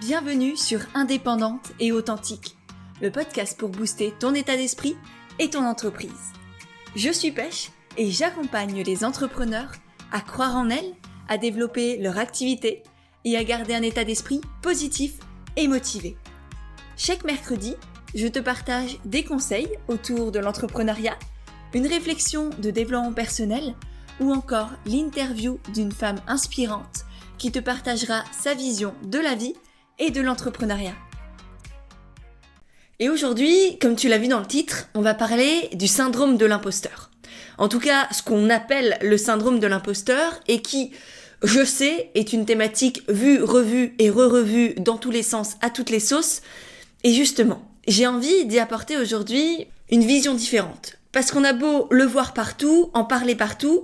Bienvenue sur Indépendante et Authentique, le podcast pour booster ton état d'esprit et ton entreprise. Je suis Pêche et j'accompagne les entrepreneurs à croire en elles, à développer leur activité et à garder un état d'esprit positif et motivé. Chaque mercredi, je te partage des conseils autour de l'entrepreneuriat, une réflexion de développement personnel ou encore l'interview d'une femme inspirante qui te partagera sa vision de la vie et de l'entrepreneuriat. Et aujourd'hui, comme tu l'as vu dans le titre, on va parler du syndrome de l'imposteur. En tout cas, ce qu'on appelle le syndrome de l'imposteur et qui, je sais, est une thématique vue, revue et re-revue dans tous les sens, à toutes les sauces. Et justement, j'ai envie d'y apporter aujourd'hui une vision différente. Parce qu'on a beau le voir partout, en parler partout,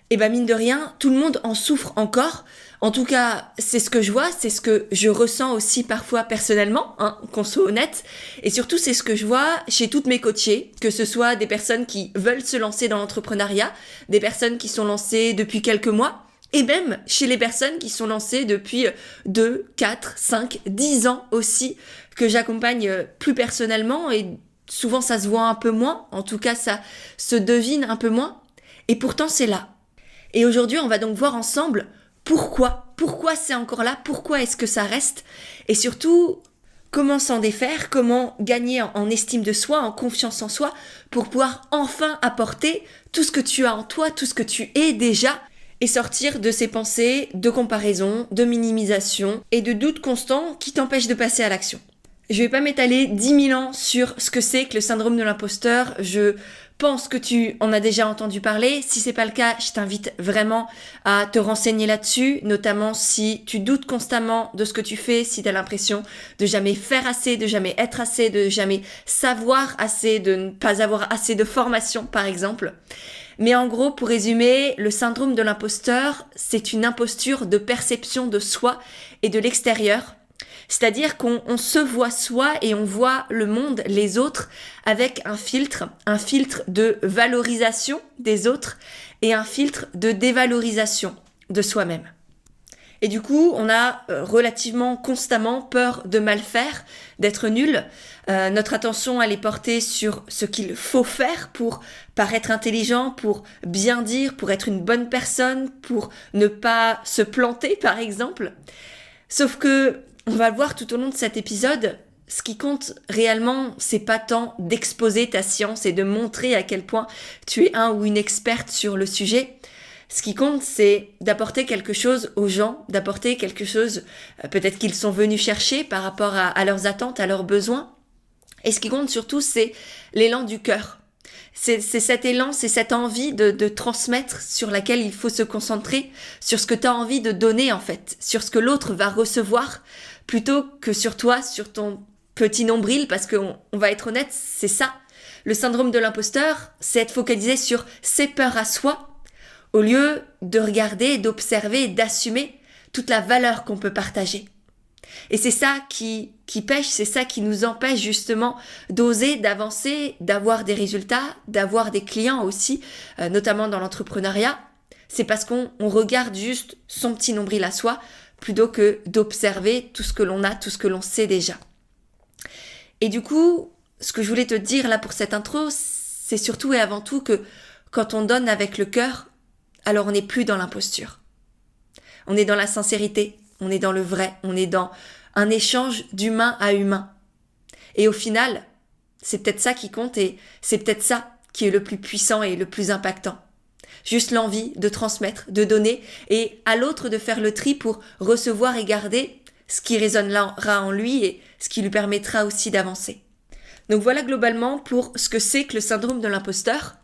et mine de rien, tout le monde en souffre encore. En tout cas, c'est ce que je vois, c'est ce que je ressens aussi parfois personnellement, qu'on soit honnête. Et surtout, c'est ce que je vois chez toutes mes coachées, que ce soit des personnes qui veulent se lancer dans l'entrepreneuriat, des personnes qui sont lancées depuis quelques mois, et même chez les personnes qui sont lancées depuis 2, 4, 5, 10 ans aussi, que j'accompagne plus personnellement, et souvent ça se voit un peu moins, en tout cas ça se devine un peu moins, et pourtant c'est là. Et aujourd'hui, on va donc voir ensemble pourquoi c'est encore là, pourquoi est-ce que ça reste, et surtout, comment s'en défaire, comment gagner en estime de soi, en confiance en soi, pour pouvoir enfin apporter tout ce que tu as en toi, tout ce que tu es déjà, et sortir de ces pensées de comparaison, de minimisation et de doutes constants qui t'empêchent de passer à l'action. Je vais pas m'étaler 10 000 ans sur ce que c'est que le syndrome de l'imposteur. Je pense que tu en as déjà entendu parler. Si c'est pas le cas, je t'invite vraiment à te renseigner là-dessus, notamment si tu doutes constamment de ce que tu fais, si tu as l'impression de jamais faire assez, de jamais être assez, de jamais savoir assez, de ne pas avoir assez de formation, par exemple. Mais en gros, pour résumer, le syndrome de l'imposteur, c'est une imposture de perception de soi et de l'extérieur. C'est-à-dire qu'on se voit soi et on voit le monde, les autres, avec un filtre de valorisation des autres et un filtre de dévalorisation de soi-même. Et du coup, on a relativement constamment peur de mal faire, d'être nul. Notre attention, elle est portée sur ce qu'il faut faire pour paraître intelligent, pour bien dire, pour être une bonne personne, pour ne pas se planter, par exemple. Sauf que on va le voir tout au long de cet épisode, ce qui compte réellement, c'est pas tant d'exposer ta science et de montrer à quel point tu es un ou une experte sur le sujet. Ce qui compte, c'est d'apporter quelque chose aux gens, d'apporter quelque chose peut-être qu'ils sont venus chercher par rapport à leurs attentes, à leurs besoins. Et ce qui compte surtout, c'est l'élan du cœur. C'est cet élan, c'est cette envie de transmettre sur laquelle il faut se concentrer, sur ce que tu as envie de donner en fait, sur ce que l'autre va recevoir, plutôt que sur toi, sur ton petit nombril, parce qu'on va être honnête, c'est ça. Le syndrome de l'imposteur, c'est être focalisé sur ses peurs à soi, au lieu de regarder, d'observer et d'assumer toute la valeur qu'on peut partager. Et c'est ça qui pêche, c'est ça qui nous empêche justement d'oser, d'avancer, d'avoir des résultats, d'avoir des clients aussi, notamment dans l'entrepreneuriat. C'est parce qu'on regarde juste son petit nombril à soi, plutôt que d'observer tout ce que l'on a, tout ce que l'on sait déjà. Et du coup, ce que je voulais te dire là pour cette intro, c'est surtout et avant tout que quand on donne avec le cœur, alors on n'est plus dans l'imposture. On est dans la sincérité, on est dans le vrai, on est dans un échange d'humain à humain. Et au final, c'est peut-être ça qui compte et c'est peut-être ça qui est le plus puissant et le plus impactant. Juste l'envie de transmettre, de donner et à l'autre de faire le tri pour recevoir et garder ce qui résonnera en lui et ce qui lui permettra aussi d'avancer. Donc voilà globalement pour ce que c'est que le syndrome de l'imposteur.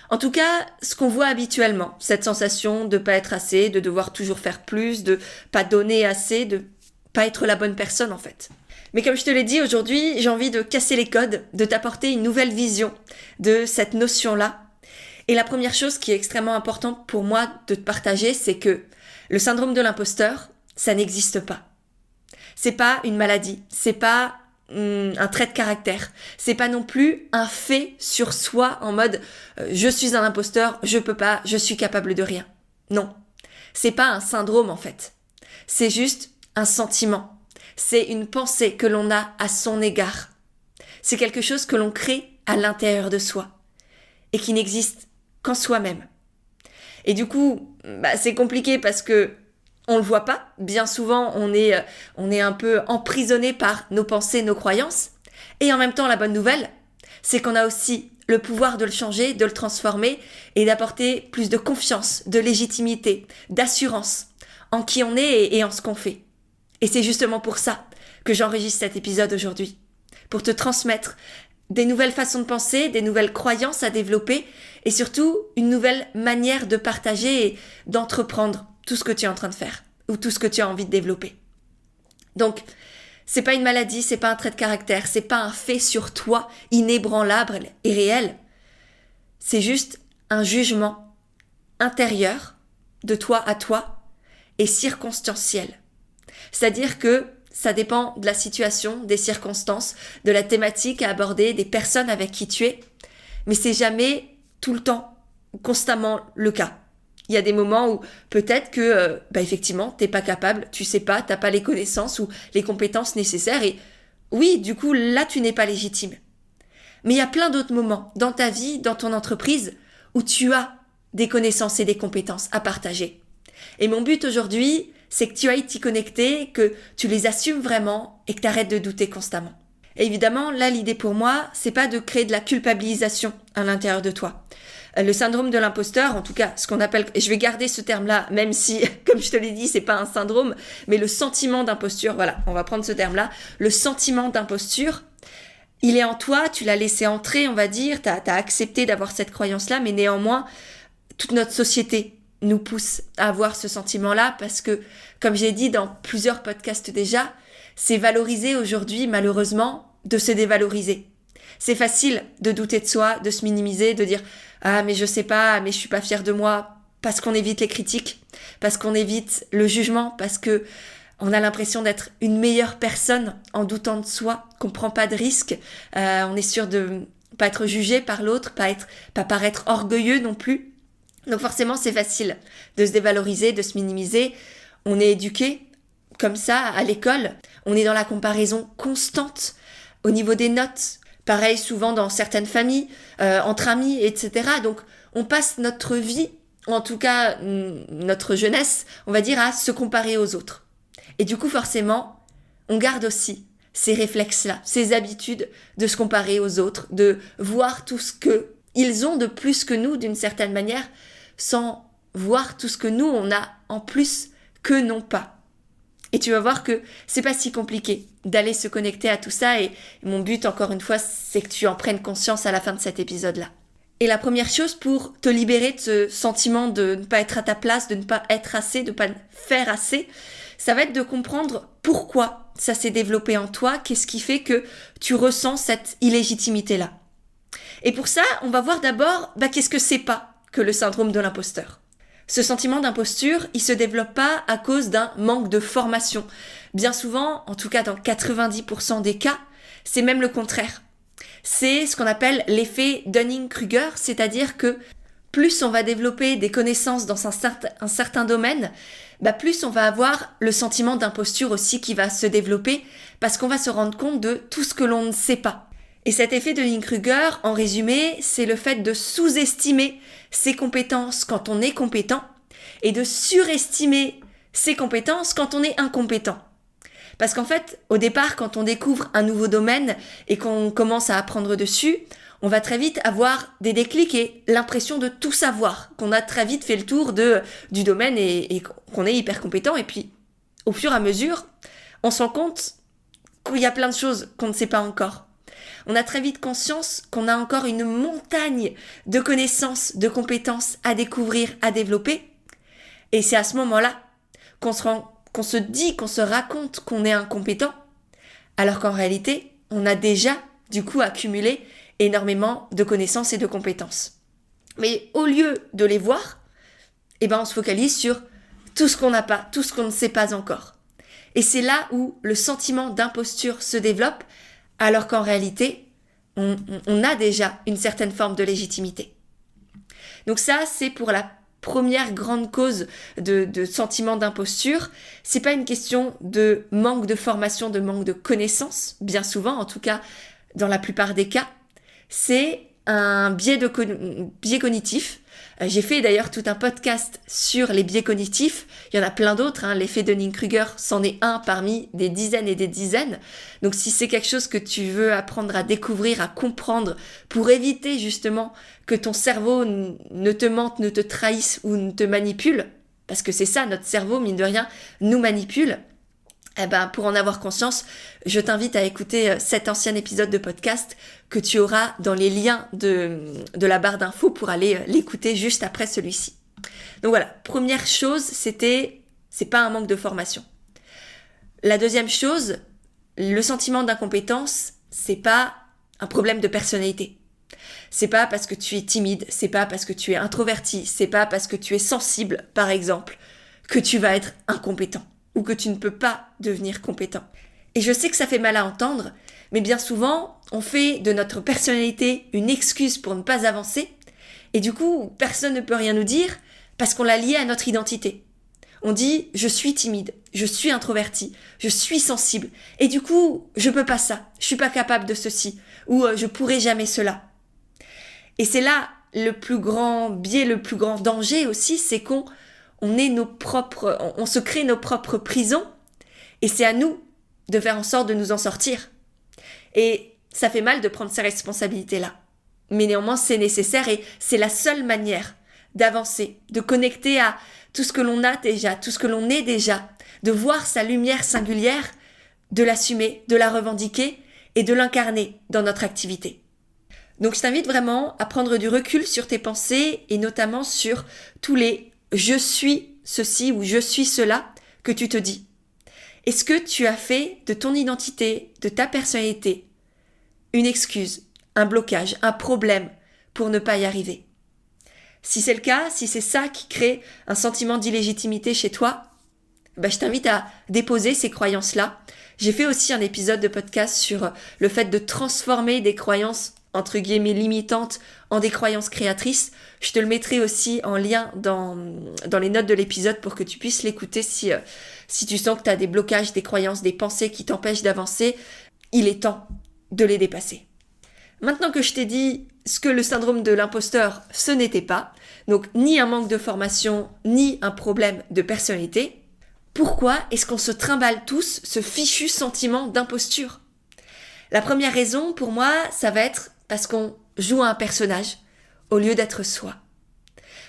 En tout cas, ce qu'on voit habituellement, cette sensation de pas être assez, de devoir toujours faire plus, de pas donner assez, de pas être la bonne personne en fait. Mais comme je te l'ai dit aujourd'hui, j'ai envie de casser les codes, de t'apporter une nouvelle vision de cette notion-là. Et la première chose qui est extrêmement importante pour moi de te partager, c'est que le syndrome de l'imposteur, ça n'existe pas. C'est pas une maladie, c'est pas un trait de caractère. C'est pas non plus un fait sur soi en mode je suis un imposteur, je peux pas, je suis capable de rien. Non. C'est pas un syndrome en fait. C'est juste un sentiment. C'est une pensée que l'on a à son égard. C'est quelque chose que l'on crée à l'intérieur de soi et qui n'existe qu'en soi-même. Et du coup, c'est compliqué parce que on le voit pas. Bien souvent, on est un peu emprisonné par nos pensées, nos croyances. Et en même temps, la bonne nouvelle, c'est qu'on a aussi le pouvoir de le changer, de le transformer et d'apporter plus de confiance, de légitimité, d'assurance en qui on est et en ce qu'on fait. Et c'est justement pour ça que j'enregistre cet épisode aujourd'hui. Pour te transmettre des nouvelles façons de penser, des nouvelles croyances à développer et surtout une nouvelle manière de partager et d'entreprendre tout ce que tu es en train de faire ou tout ce que tu as envie de développer. Donc, c'est pas une maladie, c'est pas un trait de caractère, c'est pas un fait sur toi inébranlable et réel. C'est juste un jugement intérieur de toi à toi et circonstanciel. C'est-à-dire que ça dépend de la situation, des circonstances, de la thématique à aborder, des personnes avec qui tu es, mais c'est jamais tout le temps, constamment le cas. Il y a des moments où peut-être que, effectivement, t'es pas capable, tu sais pas, t'as pas les connaissances ou les compétences nécessaires et oui, du coup, là, tu n'es pas légitime. Mais il y a plein d'autres moments dans ta vie, dans ton entreprise, où tu as des connaissances et des compétences à partager. Et mon but aujourd'hui, c'est que tu ailles t'y connecter, que tu les assumes vraiment et que tu arrêtes de douter constamment. Et évidemment, là, l'idée pour moi, c'est pas de créer de la culpabilisation à l'intérieur de toi. Le syndrome de l'imposteur, en tout cas, ce qu'on appelle, et je vais garder ce terme-là, même si, comme je te l'ai dit, c'est pas un syndrome, mais le sentiment d'imposture, voilà, on va prendre ce terme-là, le sentiment d'imposture, il est en toi, tu l'as laissé entrer, on va dire, t'as accepté d'avoir cette croyance-là, mais néanmoins, toute notre société nous pousse à avoir ce sentiment-là parce que, comme j'ai dit dans plusieurs podcasts déjà, c'est valorisé aujourd'hui, malheureusement, de se dévaloriser. C'est facile de douter de soi, de se minimiser, de dire « Ah, mais je sais pas, mais je suis pas fière de moi », parce qu'on évite les critiques, parce qu'on évite le jugement, parce que on a l'impression d'être une meilleure personne en doutant de soi, qu'on prend pas de risques, on est sûr de pas être jugé par l'autre, pas paraître orgueilleux non plus. Donc forcément, c'est facile de se dévaloriser, de se minimiser. On est éduqué comme ça à l'école. On est dans la comparaison constante au niveau des notes. Pareil souvent dans certaines familles, entre amis, etc. Donc on passe notre vie, ou en tout cas notre jeunesse, on va dire, à se comparer aux autres. Et du coup forcément, on garde aussi ces réflexes-là, ces habitudes de se comparer aux autres, de voir tout ce qu'ils ont de plus que nous d'une certaine manière, sans voir tout ce que nous on a en plus que non pas. Et tu vas voir que c'est pas si compliqué d'aller se connecter à tout ça et mon but encore une fois c'est que tu en prennes conscience à la fin de cet épisode-là. Et la première chose pour te libérer de ce sentiment de ne pas être à ta place, de ne pas être assez, de ne pas faire assez, ça va être de comprendre pourquoi ça s'est développé en toi, qu'est-ce qui fait que tu ressens cette illégitimité-là. Et pour ça, on va voir d'abord qu'est-ce que c'est pas que le syndrome de l'imposteur. Ce sentiment d'imposture, il se développe pas à cause d'un manque de formation. Bien souvent, en tout cas dans 90% des cas, c'est même le contraire. C'est ce qu'on appelle l'effet Dunning-Kruger, c'est-à-dire que plus on va développer des connaissances dans un certain domaine, plus on va avoir le sentiment d'imposture aussi qui va se développer parce qu'on va se rendre compte de tout ce que l'on ne sait pas. Et cet effet de Dunning-Kruger, en résumé, c'est le fait de sous-estimer ses compétences quand on est compétent et de surestimer ses compétences quand on est incompétent. Parce qu'en fait, au départ, quand on découvre un nouveau domaine et qu'on commence à apprendre dessus, on va très vite avoir des déclics et l'impression de tout savoir, qu'on a très vite fait le tour du domaine et qu'on est hyper compétent. Et puis, au fur et à mesure, on se rend compte qu'il y a plein de choses qu'on ne sait pas encore. On a très vite conscience qu'on a encore une montagne de connaissances, de compétences à découvrir, à développer. Et c'est à ce moment-là qu'on se dit, qu'on se raconte qu'on est incompétent, alors qu'en réalité, on a déjà, du coup, accumulé énormément de connaissances et de compétences. Mais au lieu de les voir, on se focalise sur tout ce qu'on n'a pas, tout ce qu'on ne sait pas encore. Et c'est là où le sentiment d'imposture se développe, alors qu'en réalité, on a déjà une certaine forme de légitimité. Donc ça, c'est pour la première grande cause de sentiment d'imposture, c'est pas une question de manque de formation, de manque de connaissances, bien souvent, en tout cas dans la plupart des cas, c'est un biais cognitif. J'ai fait d'ailleurs tout un podcast sur les biais cognitifs. Il y en a plein d'autres. L'effet Dunning-Kruger, c'en est un parmi des dizaines et des dizaines. Donc si c'est quelque chose que tu veux apprendre à découvrir, à comprendre, pour éviter justement que ton cerveau ne te mente, ne te trahisse ou ne te manipule, parce que c'est ça, notre cerveau, mine de rien, nous manipule, pour en avoir conscience, je t'invite à écouter cet ancien épisode de podcast que tu auras dans les liens de la barre d'infos pour aller l'écouter juste après celui-ci. Donc voilà, première chose, c'est pas un manque de formation. La deuxième chose, le sentiment d'incompétence, c'est pas un problème de personnalité. C'est pas parce que tu es timide, c'est pas parce que tu es introverti, c'est pas parce que tu es sensible, par exemple, que tu vas être incompétent ou que tu ne peux pas devenir compétent. Et je sais que ça fait mal à entendre, mais bien souvent, on fait de notre personnalité une excuse pour ne pas avancer, et du coup, personne ne peut rien nous dire parce qu'on l'a lié à notre identité. On dit « je suis timide, je suis introverti, je suis sensible, et du coup, je peux pas ça, je suis pas capable de ceci, ou je pourrai jamais cela ». Et c'est là le plus grand biais, le plus grand danger aussi, c'est qu'on se crée nos propres prisons, et c'est à nous de faire en sorte de nous en sortir. Et ça fait mal de prendre ces responsabilités-là. Mais néanmoins, c'est nécessaire et c'est la seule manière d'avancer, de connecter à tout ce que l'on a déjà, tout ce que l'on est déjà, de voir sa lumière singulière, de l'assumer, de la revendiquer et de l'incarner dans notre activité. Donc je t'invite vraiment à prendre du recul sur tes pensées et notamment sur tous les « je suis ceci » ou « je suis cela » que tu te dis. Est-ce que tu as fait de ton identité, de ta personnalité, une excuse, un blocage, un problème pour ne pas y arriver? Si c'est le cas, si c'est ça qui crée un sentiment d'illégitimité chez toi, je t'invite à déposer ces croyances-là. J'ai fait aussi un épisode de podcast sur le fait de transformer des croyances entre guillemets limitantes en des croyances créatrices. Je te le mettrai aussi en lien dans les notes de l'épisode pour que tu puisses l'écouter si tu sens que tu as des blocages, des croyances, des pensées qui t'empêchent d'avancer. Il est temps de les dépasser. Maintenant que je t'ai dit ce que le syndrome de l'imposteur, ce n'était pas, donc ni un manque de formation, ni un problème de personnalité, pourquoi est-ce qu'on se trimballe tous ce fichu sentiment d'imposture? La première raison, pour moi, ça va être parce qu'on joue un personnage au lieu d'être soi.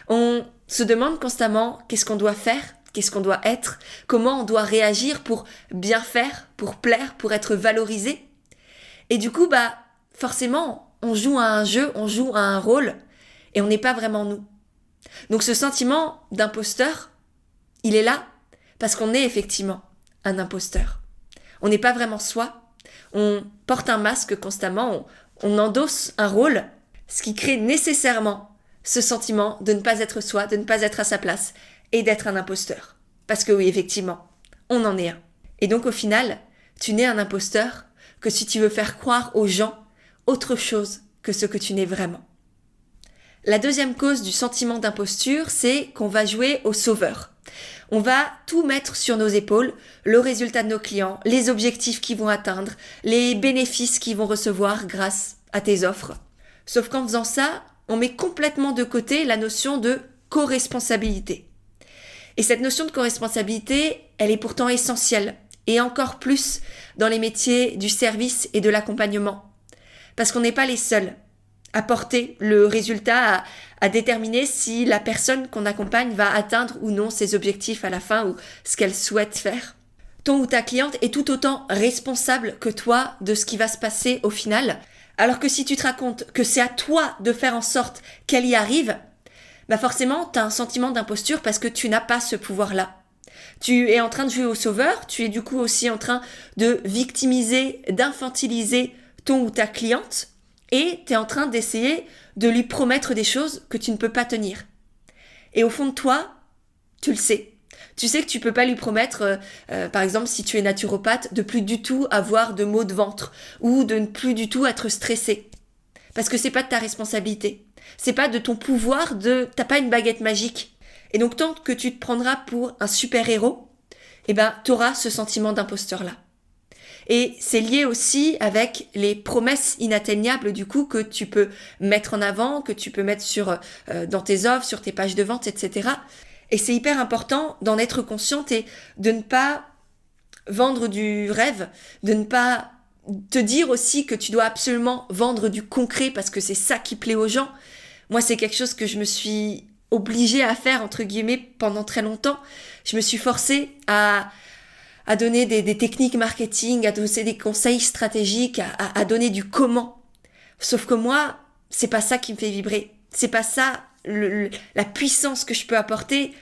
On se demande constamment qu'est-ce qu'on doit faire, qu'est-ce qu'on doit être, comment on doit réagir pour bien faire, pour plaire, pour être valorisé. Et du coup, forcément, on joue à un jeu, on joue à un rôle, et on n'est pas vraiment nous. Donc ce sentiment d'imposteur, il est là parce qu'on est effectivement un imposteur. On n'est pas vraiment soi, on porte un masque constamment, on endosse un rôle, ce qui crée nécessairement ce sentiment de ne pas être soi, de ne pas être à sa place et d'être un imposteur. Parce que oui, effectivement, on en est un. Et donc au final, tu n'es un imposteur que si tu veux faire croire aux gens autre chose que ce que tu n'es vraiment. La deuxième cause du sentiment d'imposture, c'est qu'on va jouer au sauveur. On va tout mettre sur nos épaules, le résultat de nos clients, les objectifs qu'ils vont atteindre, les bénéfices qu'ils vont recevoir grâce à tes offres. Sauf qu'en faisant ça, on met complètement de côté la notion de co-responsabilité. Et cette notion de co-responsabilité, elle est pourtant essentielle, et encore plus dans les métiers du service et de l'accompagnement. Parce qu'on n'est pas les seuls à porter le résultat, à déterminer si la personne qu'on accompagne va atteindre ou non ses objectifs à la fin ou ce qu'elle souhaite faire. Ton ou ta cliente est tout autant responsable que toi de ce qui va se passer au final. Alors que si tu te racontes que c'est à toi de faire en sorte qu'elle y arrive, forcément tu as un sentiment d'imposture parce que tu n'as pas ce pouvoir-là. Tu es en train de jouer au sauveur, tu es du coup aussi en train de victimiser, d'infantiliser ton ou ta cliente, et tu es en train d'essayer de lui promettre des choses que tu ne peux pas tenir. Et au fond de toi, tu le sais. Tu sais que tu peux pas lui promettre, par exemple, si tu es naturopathe, de plus du tout avoir de maux de ventre ou de ne plus du tout être stressé. Parce que c'est pas de ta responsabilité. C'est pas de ton pouvoir t'as pas une baguette magique. Et donc tant que tu te prendras pour un super-héros, t'auras ce sentiment d'imposteur-là. Et c'est lié aussi avec les promesses inatteignables du coup que tu peux mettre en avant, que tu peux mettre dans tes offres, sur tes pages de vente, etc. Et c'est hyper important d'en être consciente et de ne pas vendre du rêve, de ne pas te dire aussi que tu dois absolument vendre du concret parce que c'est ça qui plaît aux gens. Moi, c'est quelque chose que je me suis obligée à faire, entre guillemets, pendant très longtemps. Je me suis forcée à donner des techniques marketing, à donner des conseils stratégiques, à donner du comment. Sauf que moi, c'est pas ça qui me fait vibrer. C'est pas ça, la puissance que je peux apporter.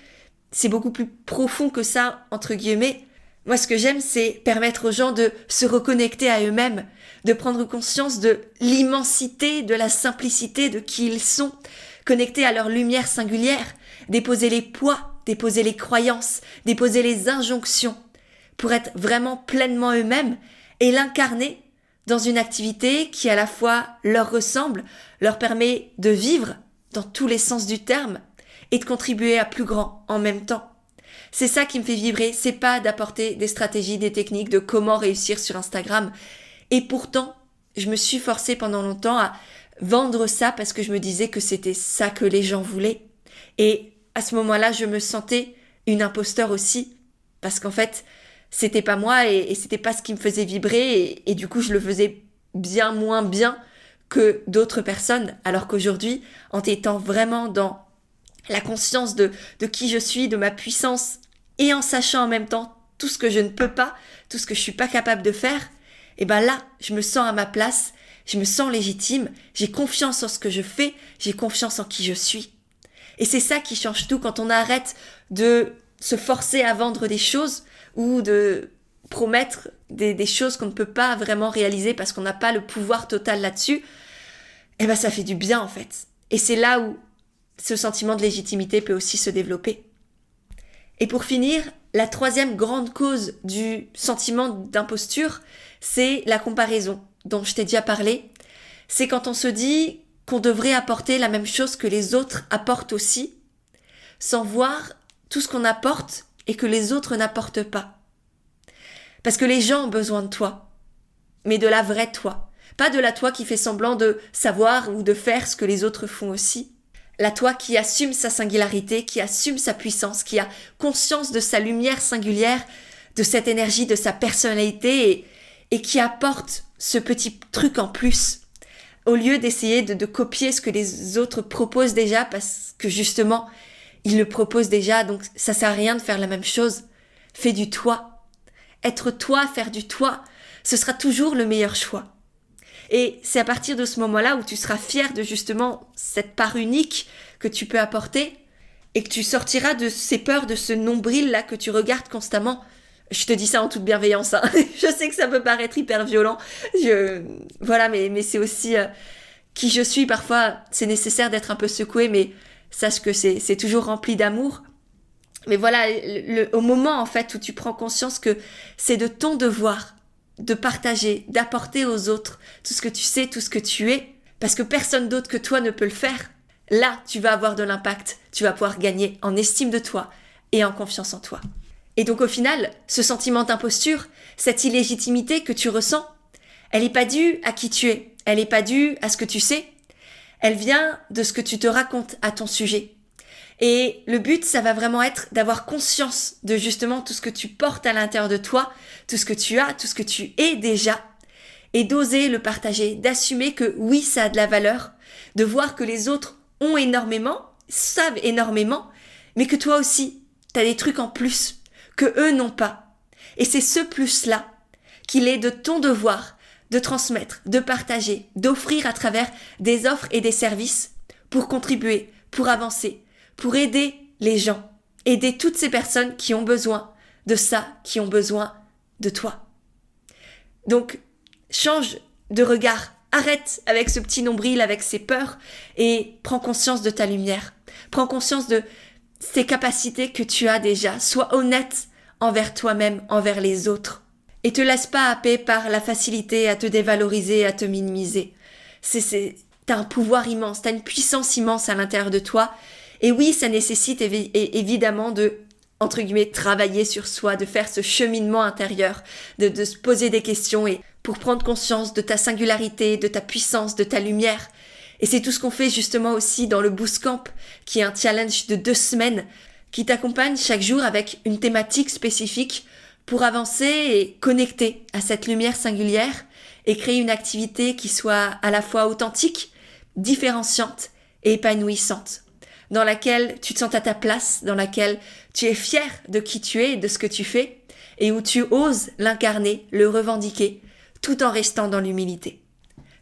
C'est beaucoup plus profond que ça, entre guillemets. Moi, ce que j'aime, c'est permettre aux gens de se reconnecter à eux-mêmes, de prendre conscience de l'immensité, de la simplicité de qui ils sont, connectés à leur lumière singulière, déposer les poids, déposer les croyances, déposer les injonctions, pour être vraiment pleinement eux-mêmes et l'incarner dans une activité qui à la fois leur ressemble, leur permet de vivre dans tous les sens du terme et de contribuer à plus grand en même temps. C'est ça qui me fait vibrer, c'est pas d'apporter des stratégies, des techniques de comment réussir sur Instagram. Et pourtant, je me suis forcée pendant longtemps à vendre ça parce que je me disais que c'était ça que les gens voulaient. Et à ce moment-là, je me sentais une imposteur aussi parce qu'en fait, c'était pas moi et c'était pas ce qui me faisait vibrer et du coup, je le faisais bien moins bien que d'autres personnes. Alors qu'aujourd'hui, en étant vraiment dans la conscience de qui je suis, de ma puissance, et en sachant en même temps tout ce que je ne peux pas, tout ce que je suis pas capable de faire, et là, je me sens à ma place, je me sens légitime, j'ai confiance en ce que je fais, j'ai confiance en qui je suis. Et c'est ça qui change tout quand on arrête de se forcer à vendre des choses ou de promettre des choses qu'on ne peut pas vraiment réaliser parce qu'on n'a pas le pouvoir total là-dessus. Ça fait du bien en fait. Et c'est là où ce sentiment de légitimité peut aussi se développer. Et pour finir, la troisième grande cause du sentiment d'imposture, c'est la comparaison, dont je t'ai déjà parlé. C'est quand on se dit qu'on devrait apporter la même chose que les autres apportent aussi, sans voir tout ce qu'on apporte et que les autres n'apportent pas. Parce que les gens ont besoin de toi, mais de la vraie toi. Pas de la toi qui fait semblant de savoir ou de faire ce que les autres font aussi. La toi qui assume sa singularité, qui assume sa puissance, qui a conscience de sa lumière singulière, de cette énergie, de sa personnalité et qui apporte ce petit truc en plus. Au lieu d'essayer de copier ce que les autres proposent déjà parce que justement, ils le proposent déjà, donc ça sert à rien de faire la même chose. Fais du toi. Être toi, faire du toi, ce sera toujours le meilleur choix. Et c'est à partir de ce moment-là où tu seras fier de justement cette part unique que tu peux apporter et que tu sortiras de ces peurs, de ce nombril-là que tu regardes constamment. Je te dis ça en toute bienveillance, hein. Je sais que ça peut paraître hyper violent. Voilà, mais c'est aussi qui je suis. Parfois, c'est nécessaire d'être un peu secoué, mais sache que c'est toujours rempli d'amour. Mais voilà, au moment en fait où tu prends conscience que c'est de ton devoir de partager, d'apporter aux autres tout ce que tu sais, tout ce que tu es, parce que personne d'autre que toi ne peut le faire, là, tu vas avoir de l'impact, tu vas pouvoir gagner en estime de toi et en confiance en toi. Et donc au final, ce sentiment d'imposture, cette illégitimité que tu ressens, elle n'est pas due à qui tu es, elle n'est pas due à ce que tu sais, elle vient de ce que tu te racontes à ton sujet. Et le but, ça va vraiment être d'avoir conscience de justement tout ce que tu portes à l'intérieur de toi, tout ce que tu as, tout ce que tu es déjà, et d'oser le partager, d'assumer que oui, ça a de la valeur, de voir que les autres ont énormément, savent énormément, mais que toi aussi, t'as des trucs en plus, que eux n'ont pas. Et c'est ce plus-là qu'il est de ton devoir de transmettre, de partager, d'offrir à travers des offres et des services pour contribuer, pour avancer, pour aider les gens, aider toutes ces personnes qui ont besoin de ça, qui ont besoin de toi. Donc, change de regard, arrête avec ce petit nombril, avec ces peurs et prends conscience de ta lumière. Prends conscience de ces capacités que tu as déjà. Sois honnête envers toi-même, envers les autres. Et te laisse pas happer par la facilité à te dévaloriser, à te minimiser. T'as un pouvoir immense, t'as une puissance immense à l'intérieur de toi. Et oui, ça nécessite évidemment de, entre guillemets, travailler sur soi, de faire ce cheminement intérieur, de se poser des questions et pour prendre conscience de ta singularité, de ta puissance, de ta lumière. Et c'est tout ce qu'on fait justement aussi dans le Boost Camp, qui est un challenge de 2 semaines, qui t'accompagne chaque jour avec une thématique spécifique pour avancer et connecter à cette lumière singulière et créer une activité qui soit à la fois authentique, différenciante et épanouissante, dans laquelle tu te sens à ta place, dans laquelle tu es fier de qui tu es et de ce que tu fais, et où tu oses l'incarner, le revendiquer, tout en restant dans l'humilité.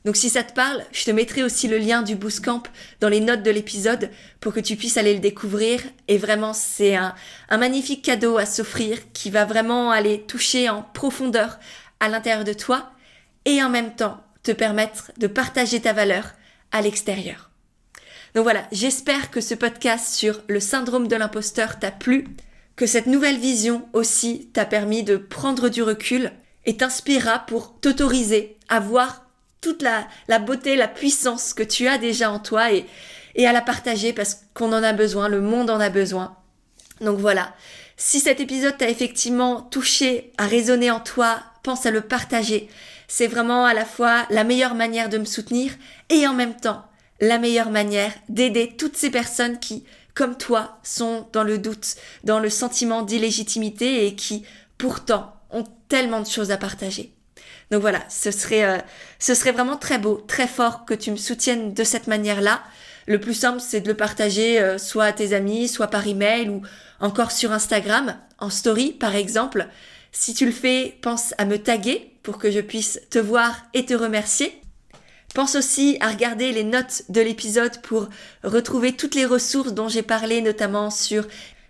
Donc si ça te parle, je te mettrai aussi le lien du Boost Camp dans les notes de l'épisode pour que tu puisses aller le découvrir. Et vraiment, c'est un magnifique cadeau à s'offrir qui va vraiment aller toucher en profondeur à l'intérieur de toi et en même temps te permettre de partager ta valeur à l'extérieur. Donc voilà, j'espère que ce podcast sur le syndrome de l'imposteur t'a plu, que cette nouvelle vision aussi t'a permis de prendre du recul et t'inspirera pour t'autoriser à voir toute la beauté, la puissance que tu as déjà en toi et à la partager parce qu'on en a besoin, le monde en a besoin. Donc voilà, si cet épisode t'a effectivement touché, a résonné en toi, pense à le partager. C'est vraiment à la fois la meilleure manière de me soutenir et en même temps la meilleure manière d'aider toutes ces personnes qui, comme toi, sont dans le doute, dans le sentiment d'illégitimité et qui, pourtant, ont tellement de choses à partager. Donc voilà, ce serait vraiment très beau, très fort que tu me soutiennes de cette manière-là. Le plus simple, c'est de le partager soit à tes amis, soit par email ou encore sur Instagram, en story par exemple. Si tu le fais, pense à me taguer pour que je puisse te voir et te remercier. Pense aussi à regarder les notes de l'épisode pour retrouver toutes les ressources dont j'ai parlé, notamment sur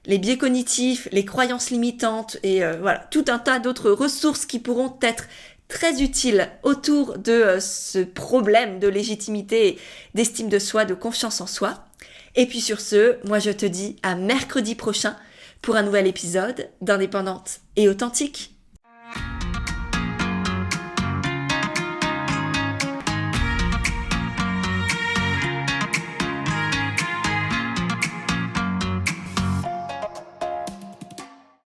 les biais cognitifs, les croyances limitantes et voilà, tout un tas d'autres ressources qui pourront être très utiles autour de ce problème de légitimité et d'estime de soi, de confiance en soi. Et puis sur ce, moi je te dis à mercredi prochain pour un nouvel épisode d'Indépendante et Authentique.